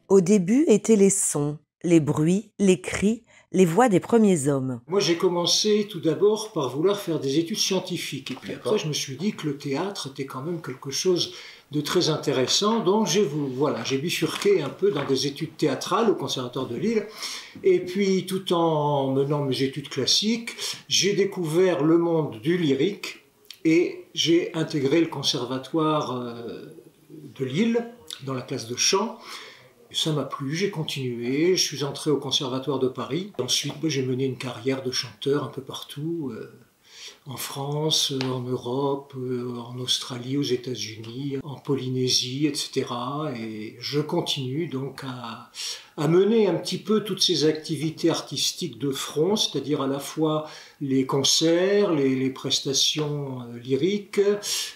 Au début étaient les sons, les bruits, les cris, les voix des premiers hommes. Moi, j'ai commencé tout d'abord par vouloir faire des études scientifiques. Et puis après, je me suis dit que le théâtre était quand même quelque chose de très intéressant. Donc, j'ai bifurqué un peu dans des études théâtrales au Conservatoire de Lille. Et puis, tout en menant mes études classiques, j'ai découvert le monde du lyrique et j'ai intégré le Conservatoire de Lille dans la classe de chant. Ça m'a plu, j'ai continué, je suis entré au Conservatoire de Paris. Ensuite, j'ai mené une carrière de chanteur un peu partout, en France, en Europe, en Australie, aux États-Unis, en Polynésie, etc. Et je continue donc à mener un petit peu toutes ces activités artistiques de front, c'est-à-dire à la fois les concerts, les prestations lyriques,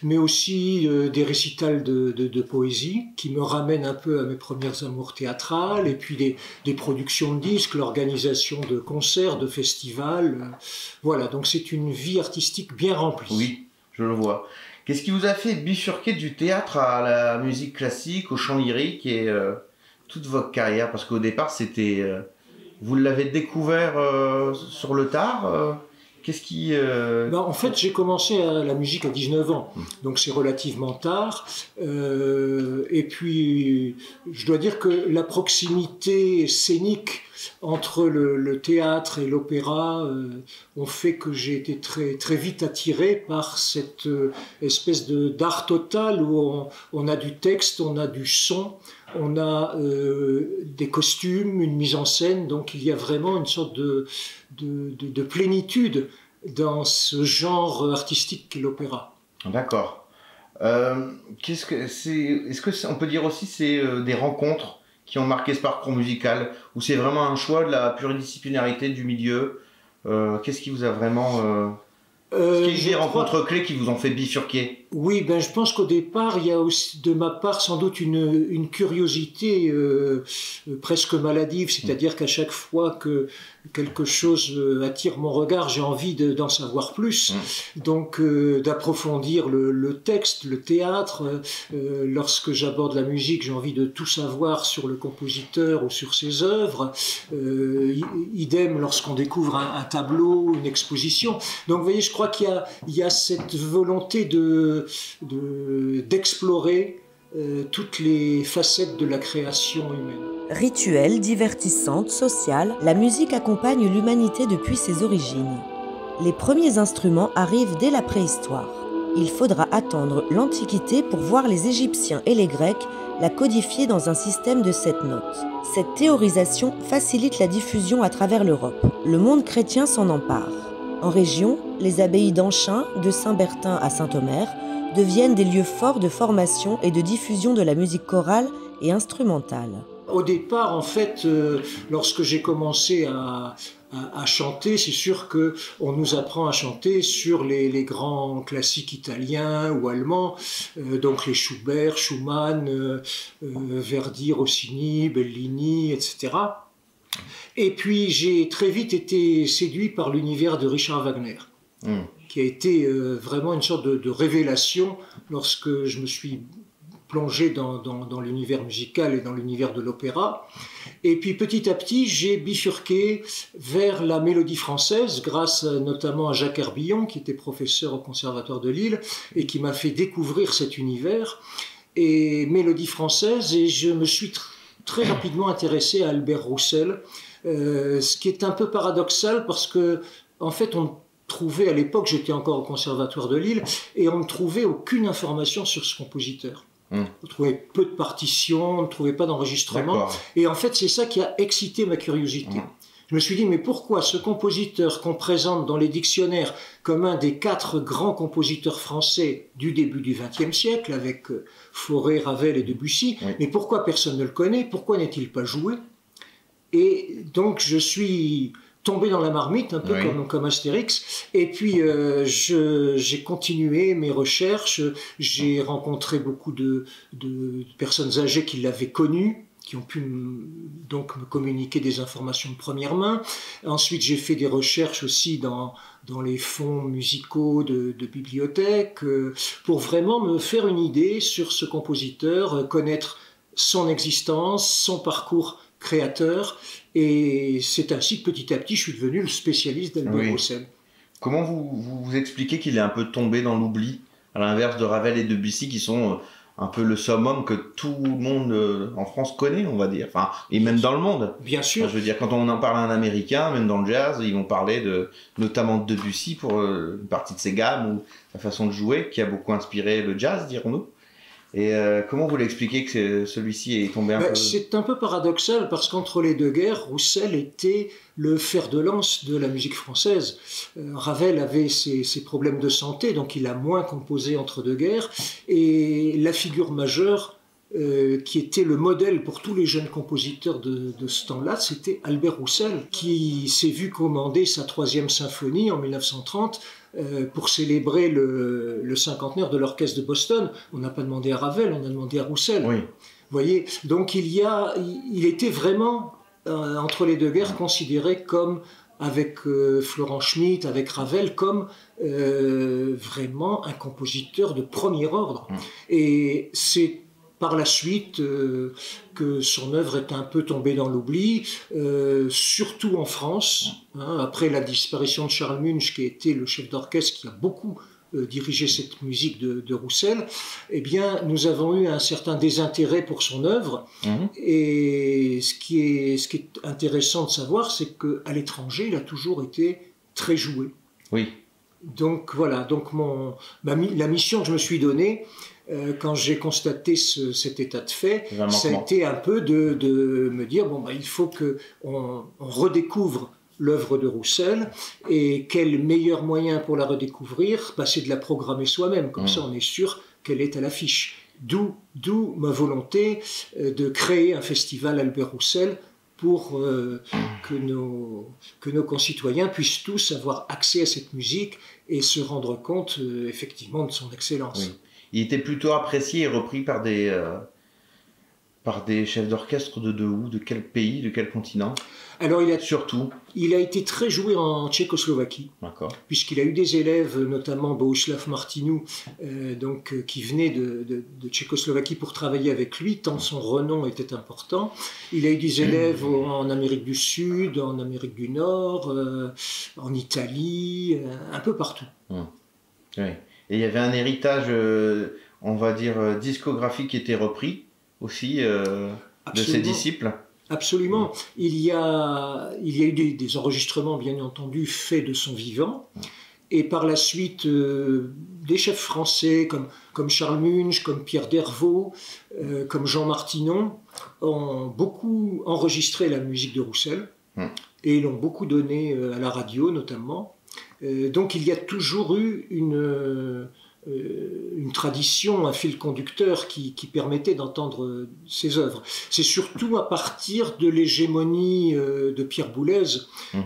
mais aussi des récitals de poésie qui me ramènent un peu à mes premières amours théâtrales, et puis des productions de disques, l'organisation de concerts, de festivals. Voilà, donc c'est une vie artistique bien remplie. Oui, je le vois. Qu'est-ce qui vous a fait bifurquer du théâtre à la musique classique, au chant lyrique et toute votre carrière? Parce qu'au départ, c'était... vous l'avez découvert sur le tard Qu'est-ce qui... En fait, j'ai commencé la musique à 19 ans, donc c'est relativement tard. Et puis, je dois dire que la proximité scénique entre le théâtre et l'opéra ont fait que j'ai été très, très vite attiré par cette espèce d'art total où on a du texte, on a du son, on a des costumes, une mise en scène, donc il y a vraiment une sorte de plénitude dans ce genre artistique qu'est l'opéra. D'accord. Est-ce que on peut dire aussi c'est des rencontres qui ont marqué ce parcours musical, ou c'est vraiment un choix de la pluridisciplinarité du milieu? Qu'est-ce qui vous a vraiment... Est-ce qu'il y a des rencontres clés qui vous ont fait bifurquer? Oui, je pense qu'au départ, il y a aussi de ma part sans doute une curiosité presque maladive, c'est-à-dire qu'à chaque fois que quelque chose attire mon regard, j'ai envie d'en savoir plus, donc d'approfondir le texte, le théâtre. Lorsque j'aborde la musique, j'ai envie de tout savoir sur le compositeur ou sur ses œuvres. Idem lorsqu'on découvre un tableau, une exposition. Donc vous voyez, je crois qu'il y a cette volonté d'explorer toutes les facettes de la création humaine. Rituelle, divertissante, sociale, la musique accompagne l'humanité depuis ses origines. Les premiers instruments arrivent dès la préhistoire. Il faudra attendre l'Antiquité pour voir les Égyptiens et les Grecs la codifier dans un système de 7 notes. Cette théorisation facilite la diffusion à travers l'Europe. Le monde chrétien s'en empare. En région, les abbayes d'Anchin, de Saint-Bertin à Saint-Omer, deviennent des lieux forts de formation et de diffusion de la musique chorale et instrumentale. Au départ, en fait, lorsque j'ai commencé à chanter, c'est sûr qu'on nous apprend à chanter sur les grands classiques italiens ou allemands, donc les Schubert, Schumann, Verdi, Rossini, Bellini, etc. Et puis j'ai très vite été séduit par l'univers de Richard Wagner, qui a été vraiment une sorte de révélation lorsque je me suis plongé dans l'univers musical et dans l'univers de l'opéra. Et puis petit à petit, j'ai bifurqué vers la mélodie française, grâce notamment à Jacques Herbillon, qui était professeur au Conservatoire de Lille, et qui m'a fait découvrir cet univers, et mélodie française, et je me suis très rapidement intéressé à Albert Roussel, ce qui est un peu paradoxal, parce que en fait, on trouvait, à l'époque, j'étais encore au Conservatoire de Lille, et on ne trouvait aucune information sur ce compositeur. On trouvait peu de partitions, on ne trouvait pas d'enregistrement. Et en fait, c'est ça qui a excité ma curiosité. Je me suis dit, mais pourquoi ce compositeur qu'on présente dans les dictionnaires comme un des 4 grands compositeurs français du début du XXe siècle, avec Fauré, Ravel et Debussy, mais pourquoi personne ne le connaît? Pourquoi n'est-il pas joué? Et donc, je suis tombé dans la marmite, un peu comme Astérix. Et puis, j'ai continué mes recherches. J'ai rencontré beaucoup de personnes âgées qui l'avaient connu. qui ont pu donc me communiquer des informations de première main. Ensuite, j'ai fait des recherches aussi dans les fonds musicaux de bibliothèques pour vraiment me faire une idée sur ce compositeur, connaître son existence, son parcours créateur, et c'est ainsi que petit à petit je suis devenu le spécialiste d'Albert Roussel. Comment vous expliquez qu'il est un peu tombé dans l'oubli, à l'inverse de Ravel et Debussy qui sont un peu le summum que tout le monde en France connaît, on va dire, enfin, et même dans le monde. Bien sûr. Enfin, je veux dire, quand on en parle à un Américain, même dans le jazz, ils vont parler notamment de Debussy pour une partie de ses gammes ou sa façon de jouer, qui a beaucoup inspiré le jazz, dirons-nous. Et comment vous l'expliquez que celui-ci est tombé un peu... C'est un peu paradoxal parce qu'entre les deux guerres, Roussel était le fer de lance de la musique française. Ravel avait ses problèmes de santé, donc il a moins composé entre deux guerres. Et la figure majeure, qui était le modèle pour tous les jeunes compositeurs de ce temps-là, c'était Albert Roussel, qui s'est vu commander sa 3e symphonie en 1930 pour célébrer le cinquantenaire de l'orchestre de Boston. On n'a pas demandé à Ravel, on a demandé à Roussel. Oui. Vous voyez, donc il était vraiment, entre les deux guerres, considéré comme, avec Florent Schmitt, avec Ravel, comme vraiment un compositeur de premier ordre. Et c'est par la suite que son œuvre est un peu tombée dans l'oubli, surtout en France, après la disparition de Charles Munch, qui était le chef d'orchestre qui a beaucoup dirigé cette musique de Roussel. Eh bien, nous avons eu un certain désintérêt pour son œuvre, et ce qui est intéressant de savoir, c'est qu'à l'étranger, il a toujours été très joué. Oui. Donc voilà, donc la mission que je me suis donnée, quand j'ai constaté cet état de fait, ça a été un peu de me dire, il faut qu'on redécouvre l'œuvre de Roussel, et quel meilleur moyen pour la redécouvrir, c'est de la programmer soi-même, comme ça on est sûr qu'elle est à l'affiche. D'où ma volonté de créer un festival Albert Roussel pour que nos concitoyens puissent tous avoir accès à cette musique et se rendre compte effectivement de son excellence. Oui. Il était plutôt apprécié et repris par des chefs d'orchestre de quel pays, de quel continent? Alors surtout, il a été très joué en Tchécoslovaquie, puisqu'il a eu des élèves, notamment Bohuslav Martinou, qui venaient de Tchécoslovaquie pour travailler avec lui, tant son renom était important. Il a eu des élèves en Amérique du Sud, en Amérique du Nord, en Italie, un peu partout. Oui. Et il y avait un héritage, on va dire, discographique qui était repris aussi de ses disciples. Absolument. Il y a eu des enregistrements, bien entendu, faits de son vivant. Et par la suite, des chefs français comme Charles Munch, comme Pierre Dervaux, comme Jean Martinon, ont beaucoup enregistré la musique de Roussel. Et l'ont beaucoup donné à la radio, notamment. Donc il y a toujours eu une tradition, un fil conducteur qui permettait d'entendre ses œuvres. C'est surtout à partir de l'hégémonie de Pierre Boulez,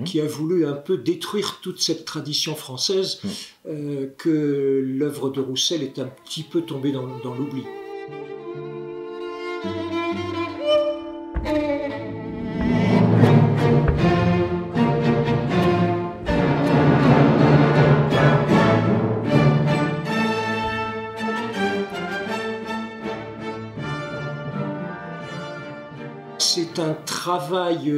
qui a voulu un peu détruire toute cette tradition française, que l'œuvre de Roussel est un petit peu tombée dans l'oubli. C'est un travail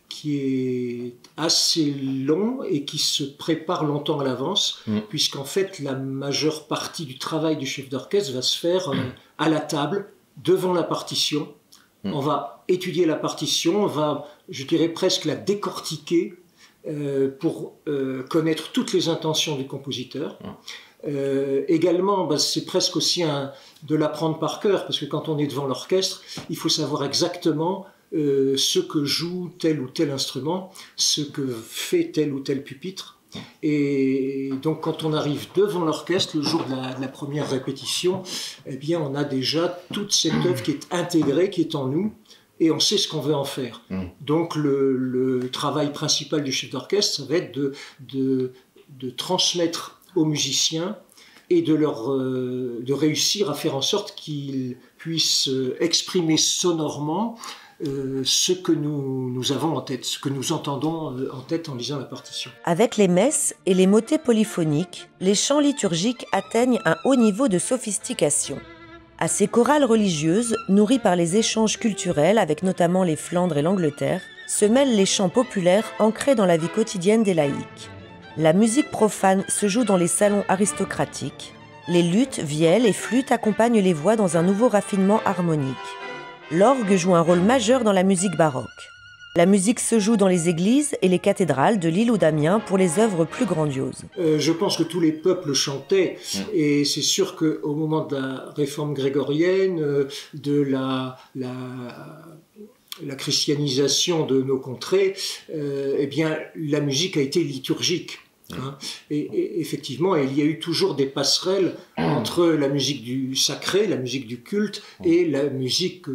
qui est assez long et qui se prépare longtemps à l'avance, puisqu'en fait la majeure partie du travail du chef d'orchestre va se faire à la table, devant la partition. On va étudier la partition, on va, je dirais presque la décortiquer pour connaître toutes les intentions du compositeur. Également, c'est presque aussi de l'apprendre par cœur, parce que quand on est devant l'orchestre, il faut savoir exactement ce que joue tel ou tel instrument, ce que fait tel ou tel pupitre. Et donc quand on arrive devant l'orchestre, le jour de la première répétition, eh bien on a déjà toute cette œuvre qui est intégrée, qui est en nous, et on sait ce qu'on veut en faire. Donc le travail principal du chef d'orchestre, ça va être de transmettre aux musiciens et de réussir à faire en sorte qu'ils puisse exprimer sonorement ce que nous avons en tête, ce que nous entendons en tête en lisant la partition. Avec les messes et les motets polyphoniques, les chants liturgiques atteignent un haut niveau de sophistication. À ces chorales religieuses, nourries par les échanges culturels avec notamment les Flandres et l'Angleterre, se mêlent les chants populaires ancrés dans la vie quotidienne des laïcs. La musique profane se joue dans les salons aristocratiques. Les luths, vielles et flûtes accompagnent les voix dans un nouveau raffinement harmonique. L'orgue joue un rôle majeur dans la musique baroque. La musique se joue dans les églises et les cathédrales de Lille ou d'Amiens pour les œuvres plus grandioses. Je pense que tous les peuples chantaient, et c'est sûr qu'au moment de la réforme grégorienne, de la christianisation de nos contrées, eh bien, la musique a été liturgique. Hein. Et effectivement, il y a eu toujours des passerelles entre la musique du sacré, la musique du culte et la musique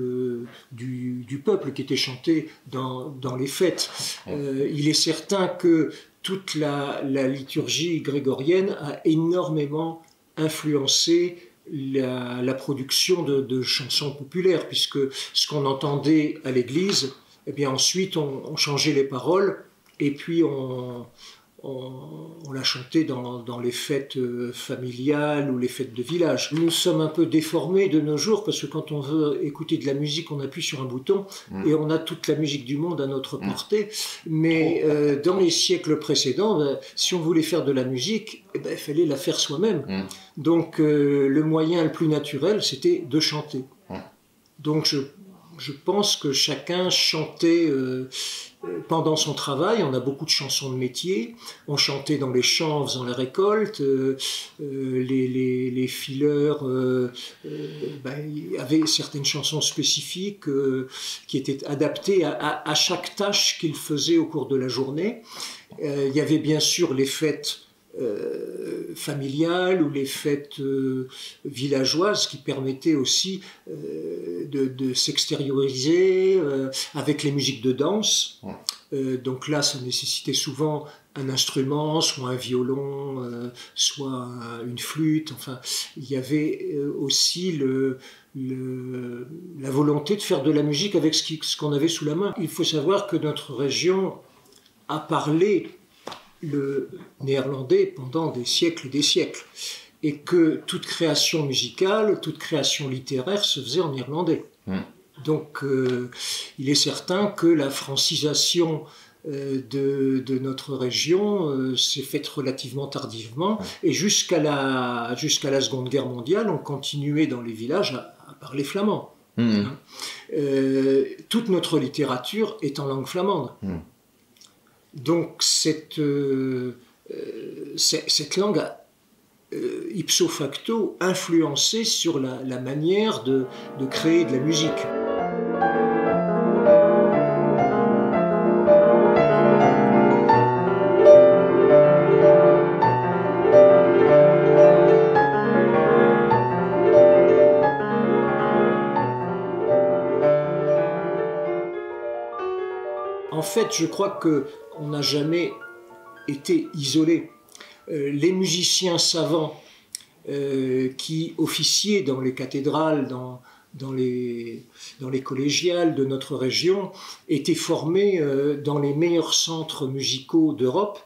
du peuple qui était chantée dans les fêtes. Il est certain que toute la liturgie grégorienne a énormément influencé la production de chansons populaires, puisque ce qu'on entendait à l'église, eh bien ensuite on changeait les paroles et puis on l'a chanté dans les fêtes familiales ou les fêtes de village. Nous sommes un peu déformés de nos jours parce que quand on veut écouter de la musique, on appuie sur un bouton et on a toute la musique du monde à notre portée. Mais dans les siècles précédents, si on voulait faire de la musique, il fallait la faire soi-même. Donc le moyen le plus naturel, c'était de chanter. Donc je pense que chacun chantait pendant son travail. On a beaucoup de chansons de métier. On chantait dans les champs en faisant la récolte. Les fileurs il y avait certaines chansons spécifiques qui étaient adaptées à chaque tâche qu'ils faisaient au cours de la journée. Il y avait bien sûr les fêtes familiales ou les fêtes villageoises qui permettaient aussi de s'extérioriser avec les musiques de danse. Donc là, ça nécessitait souvent un instrument, soit un violon, soit une flûte. Enfin, il y avait aussi la volonté de faire de la musique avec ce qu'on avait sous la main. Il faut savoir que notre région a parlé le néerlandais pendant des siècles et des siècles, et que toute création musicale, toute création littéraire se faisait en néerlandais. Donc il est certain que la francisation de notre région s'est faite relativement tardivement, et jusqu'à la Seconde Guerre mondiale, on continuait dans les villages à parler flamand. Toute notre littérature est en langue flamande. Donc cette langue a ipso facto influencé sur la manière de créer de la musique. En fait, je crois qu'on n'a jamais été isolé. Les musiciens savants qui officiaient dans les cathédrales, dans les collégiales de notre région, étaient formés dans les meilleurs centres musicaux d'Europe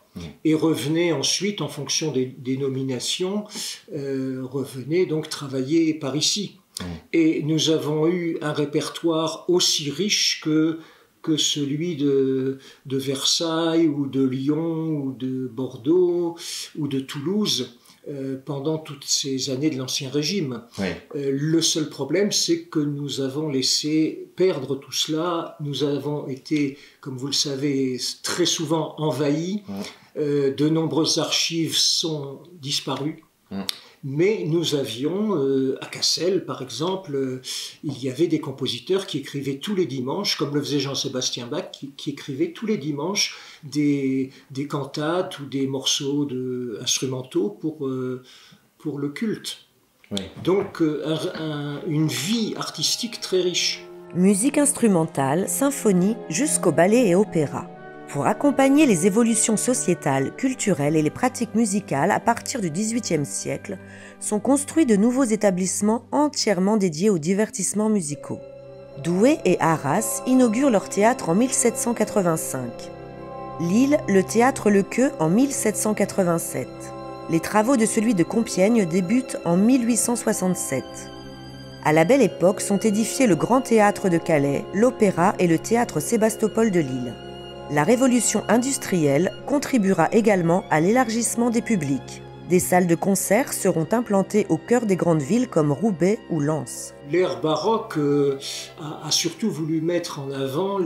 et revenaient ensuite, en fonction des nominations, revenaient donc travailler par ici. Et nous avons eu un répertoire aussi riche que celui de Versailles ou de Lyon ou de Bordeaux ou de Toulouse pendant toutes ces années de l'Ancien Régime. Le seul problème, c'est que nous avons laissé perdre tout cela. Nous avons été, comme vous le savez, très souvent envahis. De nombreuses archives sont disparues. Mais nous avions, à Cassel par exemple, il y avait des compositeurs qui écrivaient tous les dimanches, comme le faisait Jean-Sébastien Bach, qui écrivait tous les dimanches des cantates ou des morceaux instrumentaux pour le culte. Donc une vie artistique très riche. Musique instrumentale, symphonie, jusqu'au ballet et opéra. Pour accompagner les évolutions sociétales, culturelles et les pratiques musicales à partir du XVIIIe siècle, sont construits de nouveaux établissements entièrement dédiés aux divertissements musicaux. Douai et Arras inaugurent leur théâtre en 1785. Lille, le théâtre Lequeux en 1787. Les travaux de celui de Compiègne débutent en 1867. À la Belle Époque sont édifiés le Grand Théâtre de Calais, l'Opéra et le Théâtre Sébastopol de Lille. La révolution industrielle contribuera également à l'élargissement des publics. Des salles de concert seront implantées au cœur des grandes villes comme Roubaix ou Lens. L'ère baroque a surtout voulu mettre en avant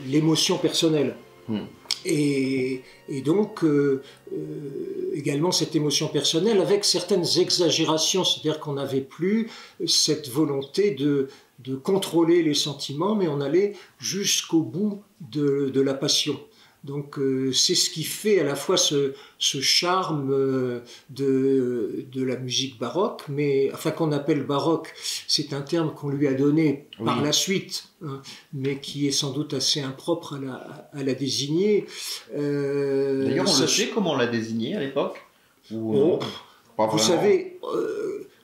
l'émotion personnelle. Et donc, également cette émotion personnelle avec certaines exagérations, c'est-à-dire qu'on n'avait plus cette volonté de contrôler les sentiments, mais on allait jusqu'au bout de la passion. Donc c'est ce qui fait à la fois ce charme de la musique baroque, mais enfin qu'on appelle baroque, c'est un terme qu'on lui a donné par la suite, hein, mais qui est sans doute assez impropre à la désigner. D'ailleurs, on le sait comment on l'a désigné à l'époque vous savez,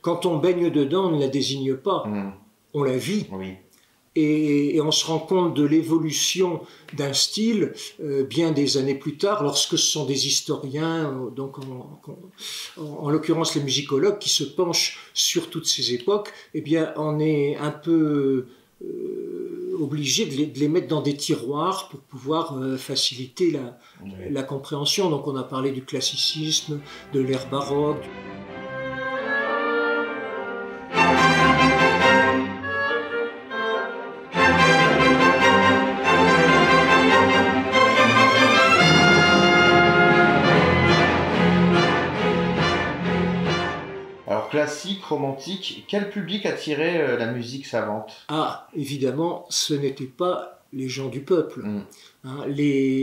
quand on baigne dedans, on ne la désigne pas, on la vit. Oui. Et on se rend compte de l'évolution d'un style bien des années plus tard, lorsque ce sont des historiens, donc en l'occurrence les musicologues, qui se penchent sur toutes ces époques, eh bien on est un peu obligé de les mettre dans des tiroirs pour pouvoir faciliter la compréhension. Donc on a parlé du classicisme, de l'ère baroque. Classique, romantique, quel public attirait la musique savante? Ah, évidemment, ce n'étaient pas les gens du peuple. Hein,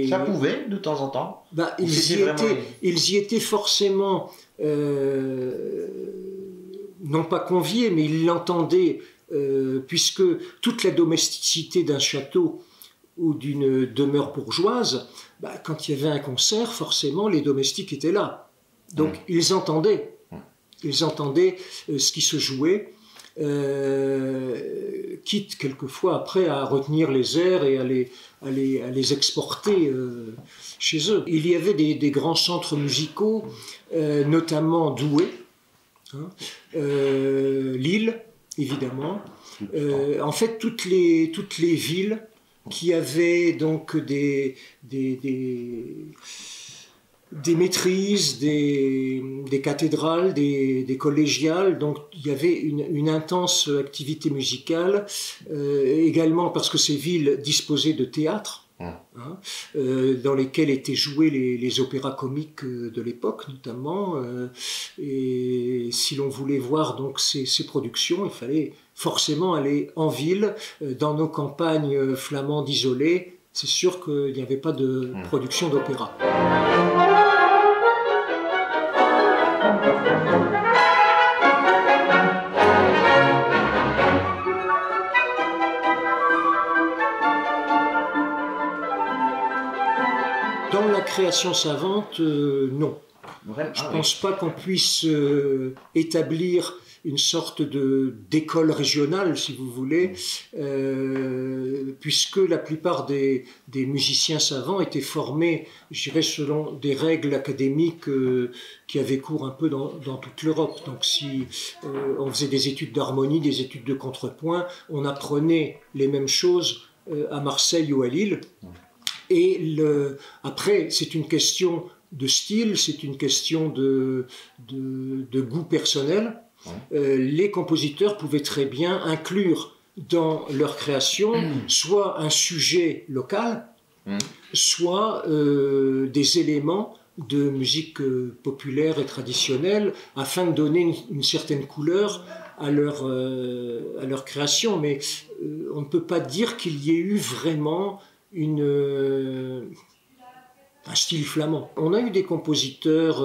ça pouvait, de temps en temps. Ils y étaient forcément, non pas conviés, mais ils l'entendaient, puisque toute la domesticité d'un château ou d'une demeure bourgeoise, quand il y avait un concert, forcément, les domestiques étaient là. Donc, ils entendaient. Ils entendaient ce qui se jouait, quitte quelquefois après à retenir les airs et à les exporter chez eux. Il y avait des grands centres musicaux, notamment Douai, hein, Lille, évidemment. En fait, toutes les villes qui avaient donc des maîtrises, des cathédrales, des collégiales, donc il y avait une intense activité musicale, également parce que ces villes disposaient de théâtres, dans lesquels étaient joués les opéras comiques de l'époque notamment, et si l'on voulait voir donc ces productions, il fallait forcément aller en ville, dans nos campagnes flamandes isolées. C'est sûr qu'il n'y avait pas de production d'opéra. Dans la création savante, non. Je ne pense pas qu'on puisse établir une sorte d'école régionale, si vous voulez, puisque la plupart des musiciens savants étaient formés, je dirais, selon des règles académiques qui avaient cours un peu dans toute l'Europe. Donc si on faisait des études d'harmonie, des études de contrepoint, on apprenait les mêmes choses à Marseille ou à Lille. Et après, c'est une question de style, c'est une question de goût personnel. Les compositeurs pouvaient très bien inclure dans leur création soit un sujet local, soit des éléments de musique populaire et traditionnelle afin de donner une certaine couleur à leur création. Mais on ne peut pas dire qu'il y ait eu vraiment une un style flamand. On a eu des compositeurs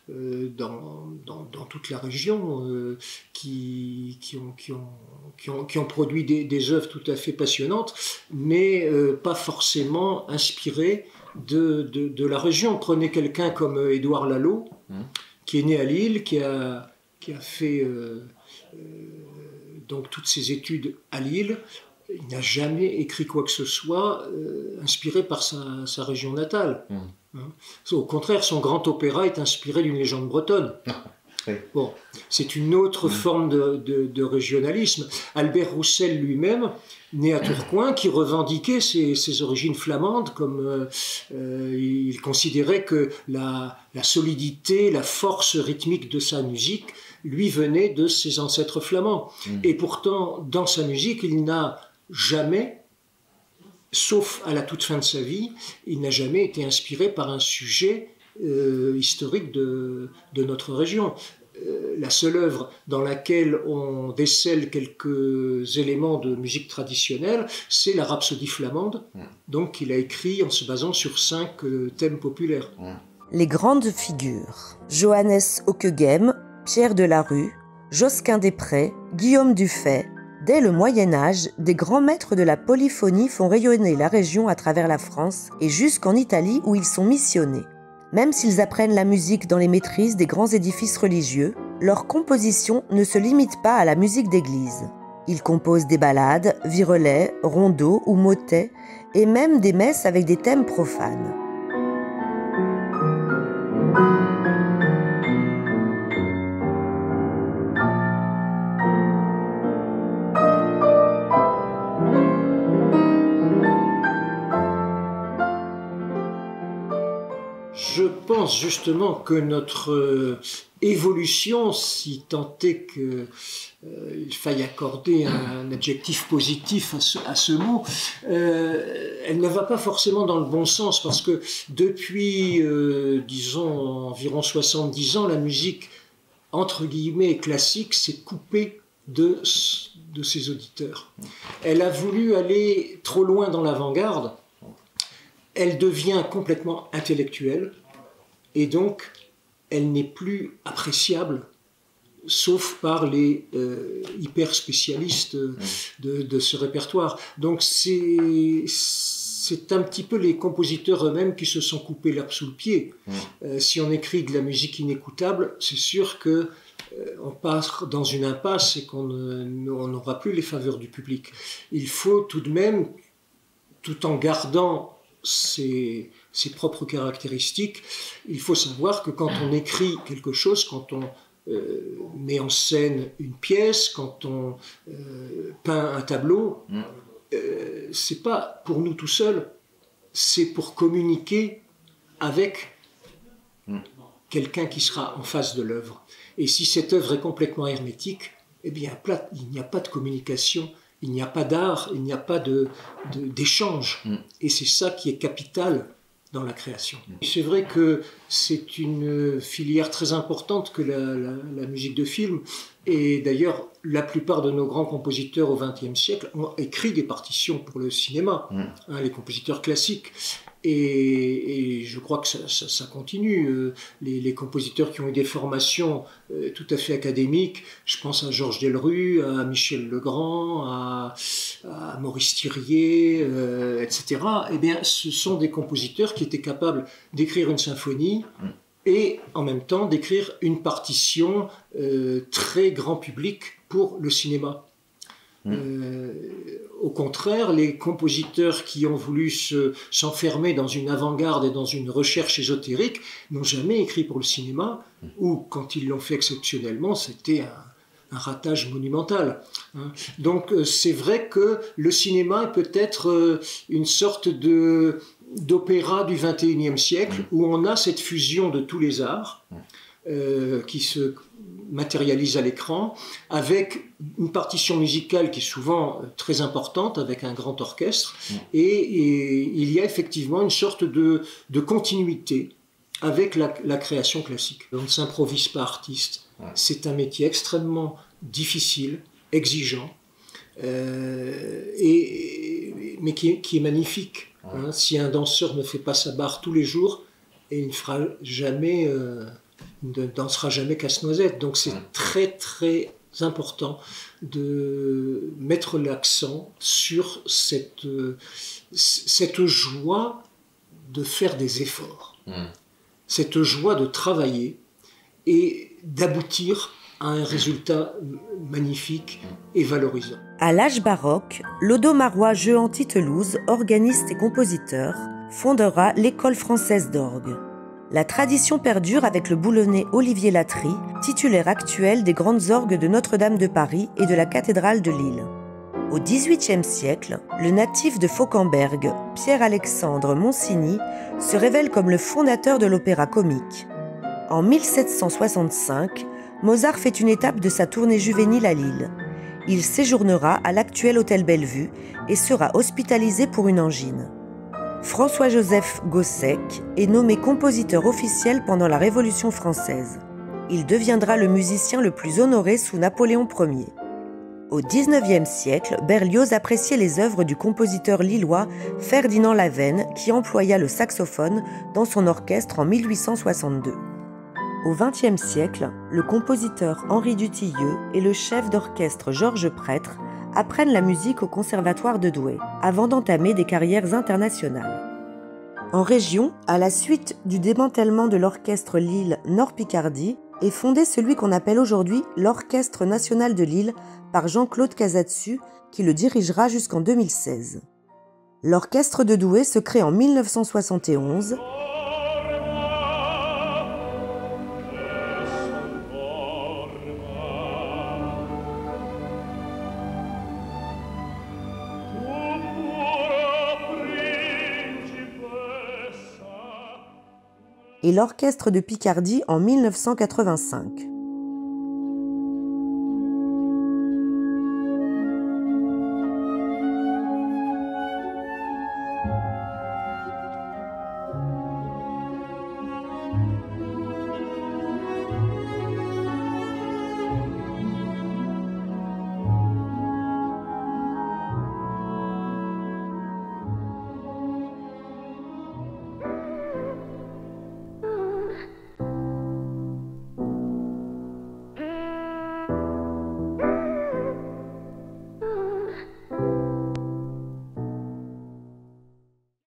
dans toute la région qui ont produit des œuvres tout à fait passionnantes, mais pas forcément inspirées de la région. Prenez quelqu'un comme Édouard Lalo, qui est né à Lille, qui a fait donc toutes ses études à Lille. Il n'a jamais écrit quoi que ce soit inspiré par sa région natale. Au contraire, son grand opéra est inspiré d'une légende bretonne. Oui. Bon, c'est une autre forme de régionalisme. Albert Roussel lui-même, né à Tourcoing, qui revendiquait ses origines flamandes, comme il considérait que la solidité, la force rythmique de sa musique lui venait de ses ancêtres flamands. Et pourtant, dans sa musique, il n'a jamais, sauf à la toute fin de sa vie, il n'a jamais été inspiré par un sujet historique de notre région. La seule œuvre dans laquelle on décèle quelques éléments de musique traditionnelle, c'est la Rhapsodie flamande, donc qu'il a écrit en se basant sur 5 thèmes populaires. Les grandes figures, Johannes Ockeghem, Pierre Delarue, Josquin des Prés, Guillaume Dufay. Dès le Moyen-Âge, des grands maîtres de la polyphonie font rayonner la région à travers la France et jusqu'en Italie où ils sont missionnés. Même s'ils apprennent la musique dans les maîtrises des grands édifices religieux, leur composition ne se limite pas à la musique d'église. Ils composent des ballades, virelais, rondeaux ou motets, et même des messes avec des thèmes profanes. Je pense justement que notre évolution, si tant est qu'il faille accorder un adjectif positif à ce mot, elle ne va pas forcément dans le bon sens, parce que depuis, disons, environ 70 ans, la musique, entre guillemets, classique, s'est coupée de ses auditeurs. Elle a voulu aller trop loin dans l'avant-garde. Elle devient complètement intellectuelle et donc elle n'est plus appréciable sauf par les hyper spécialistes de ce répertoire. Donc c'est un petit peu les compositeurs eux-mêmes qui se sont coupés l'herbe sous le pied. Si on écrit de la musique inécoutable, c'est sûr que on passe dans une impasse et qu'on n'aura plus les faveurs du public. Il faut tout de même, tout en gardant ses propres caractéristiques, il faut savoir que quand on écrit quelque chose, quand on met en scène une pièce, quand on peint un tableau, c'est pas pour nous tout seuls, c'est pour communiquer avec quelqu'un qui sera en face de l'œuvre. Et si cette œuvre est complètement hermétique, eh bien, il n'y a pas de communication, il n'y a pas d'art, il n'y a pas d'échange. Et c'est ça qui est capital dans la création. C'est vrai que c'est une filière très importante que la musique de film. Et d'ailleurs, la plupart de nos grands compositeurs au XXe siècle ont écrit des partitions pour le cinéma, les compositeurs classiques. Et je crois que ça continue. Les compositeurs qui ont eu des formations tout à fait académiques, je pense à Georges Delerue, à Michel Legrand, à Maurice Thiriet, etc. Eh bien, ce sont des compositeurs qui étaient capables d'écrire une symphonie et en même temps d'écrire une partition très grand public pour le cinéma. Au contraire, les compositeurs qui ont voulu s'enfermer dans une avant-garde et dans une recherche ésotérique n'ont jamais écrit pour le cinéma, ou quand ils l'ont fait exceptionnellement, c'était un ratage monumental. Donc c'est vrai que le cinéma est peut-être une sorte d'opéra du XXIe siècle, où on a cette fusion de tous les arts qui se matérialise à l'écran, avec une partition musicale qui est souvent très importante, avec un grand orchestre, et il y a effectivement une sorte de continuité avec la création classique. On ne s'improvise pas artiste, c'est un métier extrêmement difficile, exigeant, mais qui est magnifique. Hein, si un danseur ne fait pas sa barre tous les jours, et il ne fera jamais, ne dansera jamais casse-noisette. Donc c'est très très important de mettre l'accent sur cette joie de faire des efforts, cette joie de travailler et d'aboutir à un résultat magnifique et valorisant. À l'âge baroque, Lodo Marois Jehan-Titelouze, organiste et compositeur, fondera l'École française d'orgue. La tradition perdure avec le boulonnais Olivier Latry, titulaire actuel des grandes orgues de Notre-Dame de Paris et de la cathédrale de Lille. Au XVIIIe siècle, le natif de Fauquemberg, Pierre-Alexandre Monsigny, se révèle comme le fondateur de l'opéra comique. En 1765, Mozart fait une étape de sa tournée juvénile à Lille. Il séjournera à l'actuel hôtel Bellevue et sera hospitalisé pour une angine. François-Joseph Gossec est nommé compositeur officiel pendant la Révolution française. Il deviendra le musicien le plus honoré sous Napoléon Ier. Au XIXe siècle, Berlioz appréciait les œuvres du compositeur lillois Ferdinand Lavenne qui employa le saxophone dans son orchestre en 1862. Au XXe siècle, le compositeur Henri Dutilleux et le chef d'orchestre Georges Prêtre apprennent la musique au Conservatoire de Douai, avant d'entamer des carrières internationales. En région, à la suite du démantèlement de l'orchestre Lille Nord-Picardie, est fondé celui qu'on appelle aujourd'hui l'Orchestre national de Lille par Jean-Claude Casadesus, qui le dirigera jusqu'en 2016. L'orchestre de Douai se crée en 1971. Et l'Orchestre de Picardie en 1985.